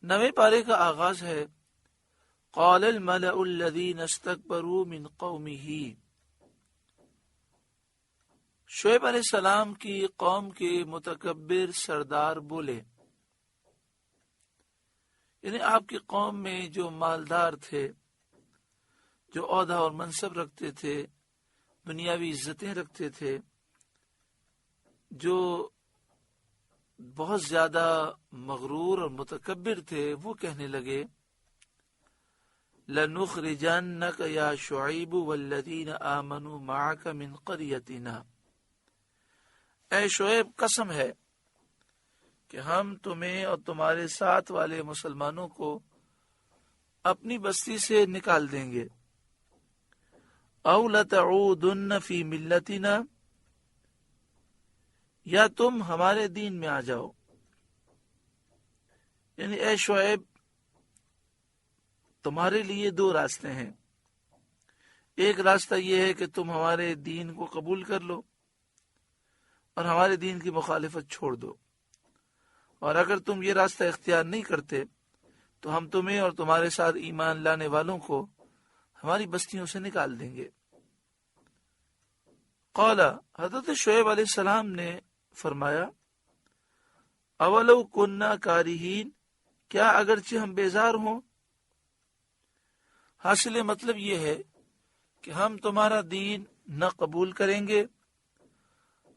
نویں پارے کا آغاز ہے قال الملأ الذین استکبروا من قومہ۔ شعیب علیہ السلام کی قوم کے متکبر سردار بولے، یعنی آپ کی قوم میں جو مالدار تھے، جو عہدہ اور منصب رکھتے تھے، دنیاوی عزتیں رکھتے تھے، جو بہت زیادہ مغرور اور متکبر تھے، وہ کہنے لگے لَنُخْرِجَنَّكَ يَا شُعَيْبُ وَالَّذِينَ آمَنُوا مَعَكَ مِنْ قَرْيَتِنَا۔ اے شعیب، قسم ہے کہ ہم تمہیں اور تمہارے ساتھ والے مسلمانوں کو اپنی بستی سے نکال دیں گے۔ اَوْ لَتَعُودُنَّ فِي مِلَّتِنَا، یا تم ہمارے دین میں آ جاؤ۔ یعنی اے شعیب، تمہارے لیے دو راستے ہیں۔ ایک راستہ یہ ہے کہ تم ہمارے دین کو قبول کر لو اور ہمارے دین کی مخالفت چھوڑ دو، اور اگر تم یہ راستہ اختیار نہیں کرتے تو ہم تمہیں اور تمہارے ساتھ ایمان لانے والوں کو ہماری بستیوں سے نکال دیں گے۔ قال، حضرت شعیب علیہ السلام نے فرمایا اولو کننا کارہین، کیا اگرچہ ہم بیزار ہوں؟ حاصل مطلب یہ ہے کہ ہم تمہارا دین نہ قبول کریں گے،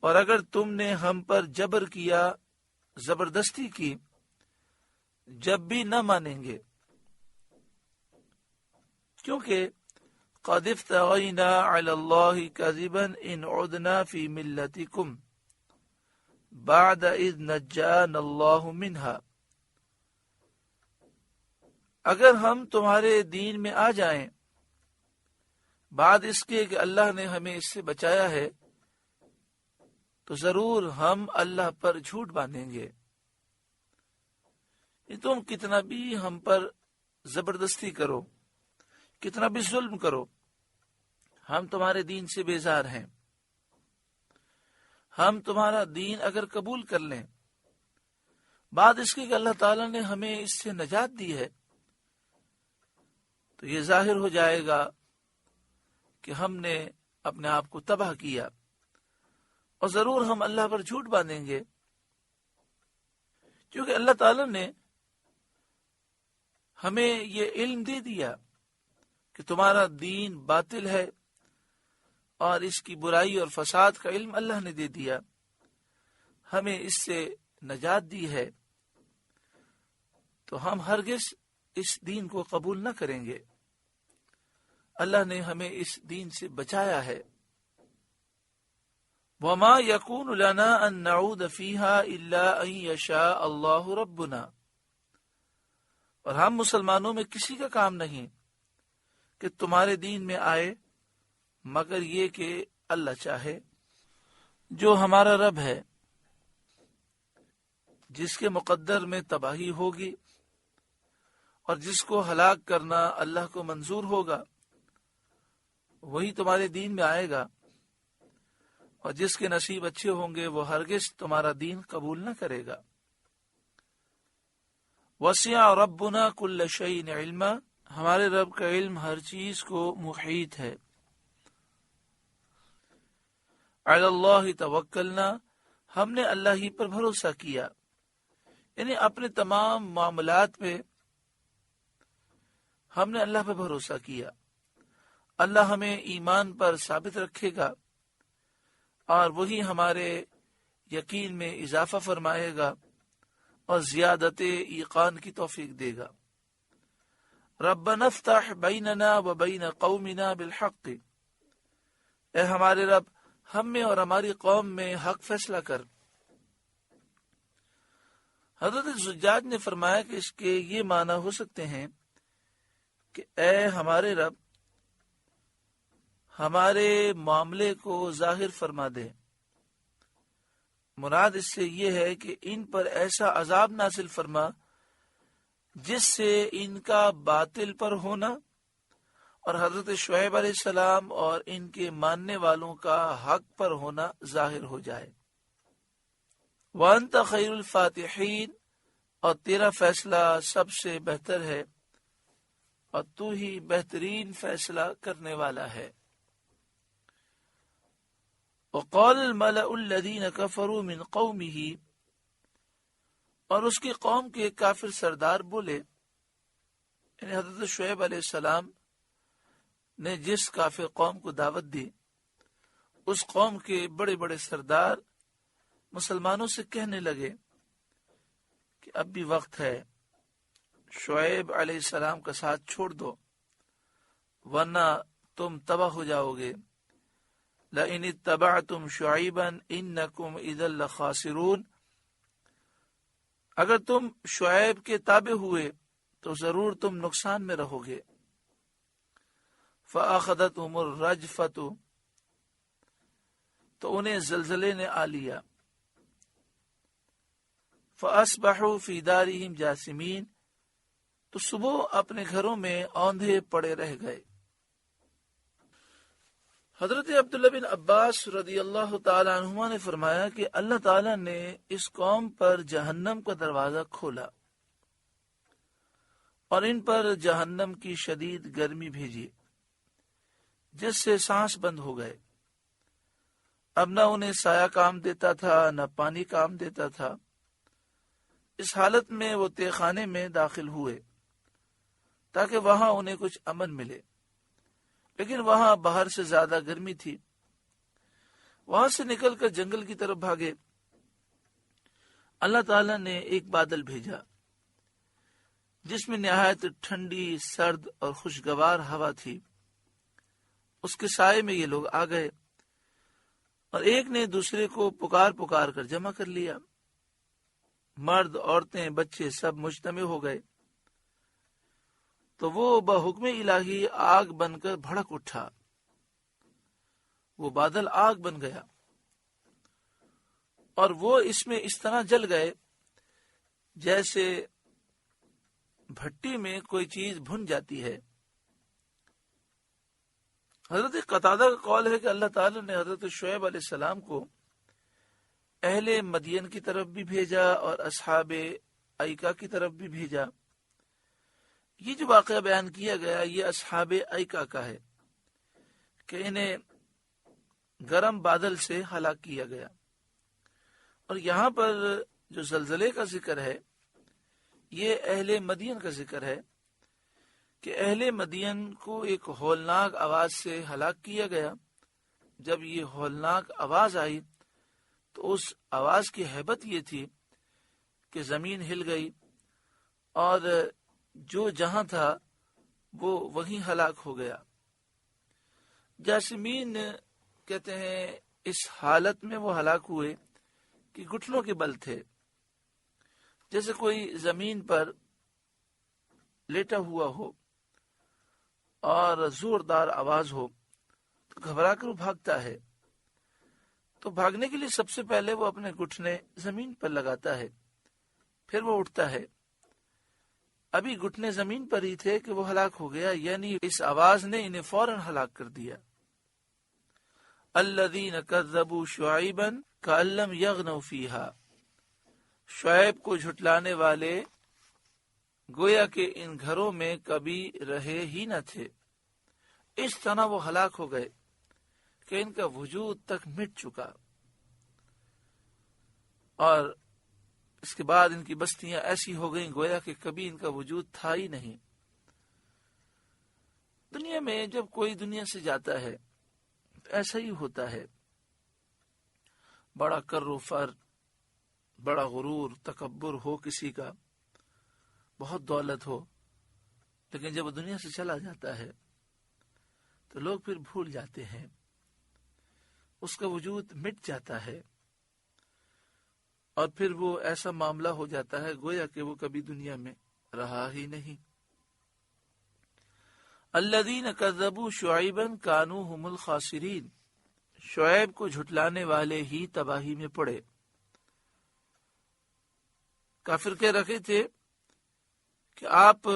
اور اگر تم نے ہم پر جبر کیا، زبردستی کی، جب بھی نہ مانیں گے، کیونکہ قد افتغینا علی اللہ کذبا ان عدنا فی ملتکم بعد اذ نجانا اللہ منہا۔ اگر ہم تمہارے دین میں آ جائیں بعد اس کے کہ اللہ نے ہمیں اس سے بچایا ہے، تو ضرور ہم اللہ پر جھوٹ باندھیں گے۔ تم کتنا بھی ہم پر زبردستی کرو، کتنا بھی ظلم کرو، ہم تمہارے دین سے بیزار ہیں۔ ہم تمہارا دین اگر قبول کر لیں بعد اس کے کہ اللہ تعالیٰ نے ہمیں اس سے نجات دی ہے، تو یہ ظاہر ہو جائے گا کہ ہم نے اپنے آپ کو تباہ کیا، اور ضرور ہم اللہ پر جھوٹ باندھیں گے، کیونکہ اللہ تعالیٰ نے ہمیں یہ علم دے دیا کہ تمہارا دین باطل ہے، اور اس کی برائی اور فساد کا علم اللہ نے دے دیا، ہمیں اس سے نجات دی ہے، تو ہم ہرگز اس دین کو قبول نہ کریں گے۔ اللہ نے ہمیں اس دین سے بچایا ہے۔ وَمَا يَكُونُ لَنَا أَن نَّعُودَ فِيهَا إِلَّا أَن يَشَاءَ اللَّهُ رَبُّنَا، اور ہم مسلمانوں میں کسی کا کام نہیں کہ تمہارے دین میں آئے مگر یہ کہ اللہ چاہے۔ جو ہمارا رب ہے، جس کے مقدر میں تباہی ہوگی اور جس کو ہلاک کرنا اللہ کو منظور ہوگا، وہی تمہارے دین میں آئے گا، اور جس کے نصیب اچھے ہوں گے وہ ہرگز تمہارا دین قبول نہ کرے گا۔ وسع ربنا کل شیء علما، ہمارے رب کا علم ہر چیز کو محیط ہے۔ علی اللہ توکلنا، ہم نے اللہ ہی پر بھروسہ کیا، یعنی اپنے تمام معاملات میں ہم نے اللہ پر بھروسہ کیا۔ اللہ ہمیں ایمان پر ثابت رکھے گا، اور وہی ہمارے یقین میں اضافہ فرمائے گا اور زیادت ایقان کی توفیق دے گا۔ ربنا افتح بیننا و بین قومنا بالحق، اے ہمارے رب، ہم میں اور ہماری قوم میں حق فیصلہ کر۔ حضرت زجاج نے فرمایا کہ اس کے یہ معنی ہو سکتے ہیں کہ اے ہمارے رب، ہمارے معاملے کو ظاہر فرما دے۔ مراد اس سے یہ ہے کہ ان پر ایسا عذاب نازل فرما جس سے ان کا باطل پر ہونا اور حضرت شعیب علیہ السلام اور ان کے ماننے والوں کا حق پر ہونا ظاہر ہو جائے۔ وَأَنْتَ خَيْرُ الْفَاتِحِينَ، اور تیرا فیصلہ سب سے بہتر ہے اور تو ہی بہترین فیصلہ کرنے والا ہے۔ وقال الملأ الذين كفروا من قومه، اور اس کی قوم کے کافر سردار بولے، یعنی حضرت شعیب علیہ السلام نے جس کافر قوم کو دعوت دی، اس قوم کے بڑے بڑے سردار مسلمانوں سے کہنے لگے کہ اب بھی وقت ہے، شعیب علیہ السلام کا ساتھ چھوڑ دو ورنہ تم تباہ ہو جاؤ گے۔ لَإِنِ اتَّبَعْتُمْ شُعَيْبًا إِنَّكُمْ إِذًا لَخَاسِرُونَ، اگر تم شعیب کے تابع ہوئے تو ضرور تم نقصان میں رہو گے۔ فَأَخَذَتْهُمُ الرَّجْفَةُ، تو انہیں زلزلے نے آ لیا۔ فَأَصْبَحُوا فِي دَارِهِمْ جَاثِمِينَ، تو صبح اپنے گھروں میں اوندھے پڑے رہ گئے۔ حضرت عبداللہ بن عباس رضی اللہ تعالی عنہما نے فرمایا کہ اللہ تعالی نے اس قوم پر جہنم کا دروازہ کھولا اور ان پر جہنم کی شدید گرمی بھیجی، جس سے سانس بند ہو گئے۔ اب نہ انہیں سایہ کام دیتا تھا نہ پانی کام دیتا تھا۔ اس حالت میں وہ تہ خانے میں داخل ہوئے تاکہ وہاں انہیں کچھ امن ملے، لیکن وہاں باہر سے زیادہ گرمی تھی۔ وہاں سے نکل کر جنگل کی طرف بھاگے۔ اللہ تعالیٰ نے ایک بادل بھیجا جس میں نہایت ٹھنڈی، سرد اور خوشگوار ہوا تھی۔ اس کے سائے میں یہ لوگ آ گئے اور ایک نے دوسرے کو پکار پکار کر جمع کر لیا۔ مرد، عورتیں، بچے سب مجتمع ہو گئے تو وہ بحکم الہی آگ بن کر بھڑک اٹھا۔ وہ بادل آگ بن گیا اور وہ اس میں اس طرح جل گئے جیسے بھٹی میں کوئی چیز بھن جاتی ہے۔ حضرت قتادہ کا قول ہے کہ اللہ تعالیٰ نے حضرت شعیب علیہ السلام کو اہل مدین کی طرف بھی بھیجا اور اصحاب ایکا کی طرف بھی بھیجا۔ یہ جو واقعہ بیان کیا گیا یہ اصحاب ایکا کا ہے کہ انہیں گرم بادل سے ہلاک کیا گیا۔ اور یہاں پر جو زلزلے کا ذکر ہے یہ اہل مدین کا ذکر ہے کہ اہل مدین کو ایک ہولناک آواز سے ہلاک کیا گیا۔ جب یہ ہولناک آواز آئی تو اس آواز کی ہیبت یہ تھی کہ زمین ہل گئی اور جو جہاں تھا وہ وہیں ہلاک ہو گیا۔ جاسمین کہتے ہیں اس حالت میں وہ ہلاک ہوئے کہ گھٹنوں کے بل تھے، جیسے کوئی زمین پر لیٹا ہوا ہو اور زوردار آواز ہو تو گھبرا کر وہ بھاگتا ہے، تو بھاگنے کے لیے سب سے پہلے وہ اپنے گھٹنے زمین پر لگاتا ہے، پھر وہ اٹھتا ہے۔ ابھی گھٹنے زمین پر ہی تھے کہ وہ ہلاک ہو گیا، یعنی اس آواز نے انہیں فوراً ہلاک کر دیا۔ الذین کذبوا شعیبا کأن لم یغنوا فیہا، شعیب کو جھٹلانے والے گویا کہ ان گھروں میں کبھی رہے ہی نہ تھے۔ اس طرح وہ ہلاک ہو گئے کہ ان کا وجود تک مٹ چکا، اور اس کے بعد ان کی بستیاں ایسی ہو گئیں گویا کہ کبھی ان کا وجود تھا ہی نہیں۔ دنیا میں جب کوئی دنیا سے جاتا ہے تو ایسا ہی ہوتا ہے، بڑا کر و فر، بڑا غرور، تکبر ہو کسی کا، بہت دولت ہو، لیکن جب وہ دنیا سے چلا جاتا ہے تو لوگ پھر بھول جاتے ہیں، اس کا وجود مٹ جاتا ہے، اور پھر وہ ایسا معاملہ ہو جاتا ہے گویا کہ وہ کبھی دنیا میں رہا ہی نہیں۔ الذین کذبوا شعیبا کانوا هم الخاسرین، شعیب کو جھٹلانے والے ہی تباہی میں پڑے۔ کافر کہہ رکھے تھے کہ آپ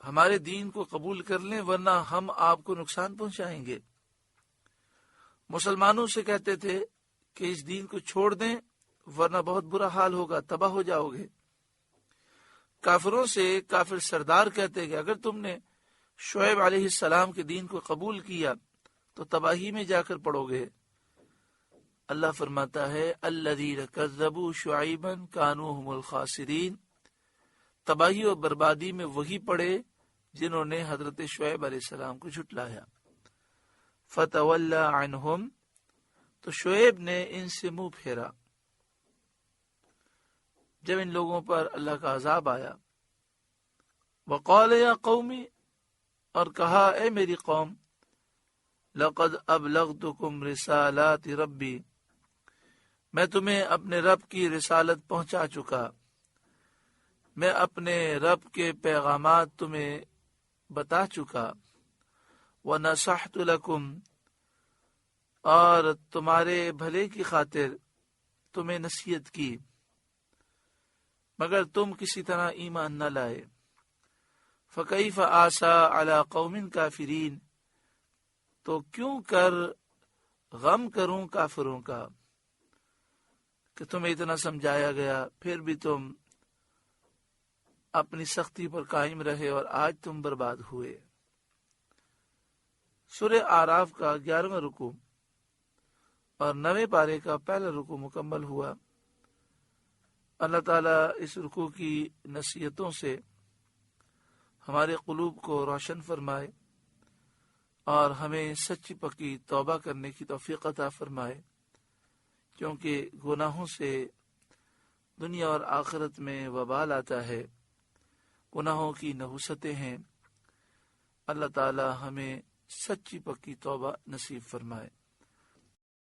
ہمارے دین کو قبول کر لیں ورنہ ہم آپ کو نقصان پہنچائیں گے۔ مسلمانوں سے کہتے تھے کہ اس دین کو چھوڑ دیں ورنہ بہت برا حال ہوگا، تباہ ہو جاؤ گے۔ کافروں سے کافر سردار کہتے کہ اگر تم نے شعیب علیہ السلام کے دین کو قبول کیا تو تباہی میں جا کر پڑو گے۔ اللہ فرماتا ہے الذین کذبوا شعیبا کانوا هم الخاسرین، تباہی اور بربادی میں وہی پڑے جنہوں نے حضرت شعیب علیہ السلام کو جھٹلایا۔ فتولی عنہم، تو شعیب نے ان سے منہ پھیرا جب ان لوگوں پر اللہ کا عذاب آیا۔ وقال یا قومی، اور کہا اے میری قوم، لقد ابلغتکم رسالات ربی، میں تمہیں اپنے رب کی رسالت پہنچا چکا، میں اپنے رب کے پیغامات تمہیں بتا چکا۔ وَنَصَحْتُ لَكُمْ، اور تمہارے بھلے کی خاطر تمہیں نصیحت کی، مگر تم کسی طرح ایمان نہ لائے۔ فَكَيْفَ آسَىٰ عَلَىٰ قَوْمٍ كَافِرِينَ، تو کیوں کر غم کروں کافروں کا، کہ تمہیں اتنا سمجھایا گیا پھر بھی تم اپنی سختی پر قائم رہے اور آج تم برباد ہوئے۔ سورہ اعراف کا 11واں رکوع اور 9ویں پارے کا پہلا رکوع مکمل ہوا۔ اللہ تعالیٰ اس رکوع کی نصیحتوں سے ہمارے قلوب کو روشن فرمائے اور ہمیں سچی پکی توبہ کرنے کی توفیق عطا فرمائے، کیونکہ گناہوں سے دنیا اور آخرت میں وبال آتا ہے، گناہوں کی نحوستیں ہیں۔ اللہ تعالی ہمیں سچی پکی توبہ نصیب فرمائے۔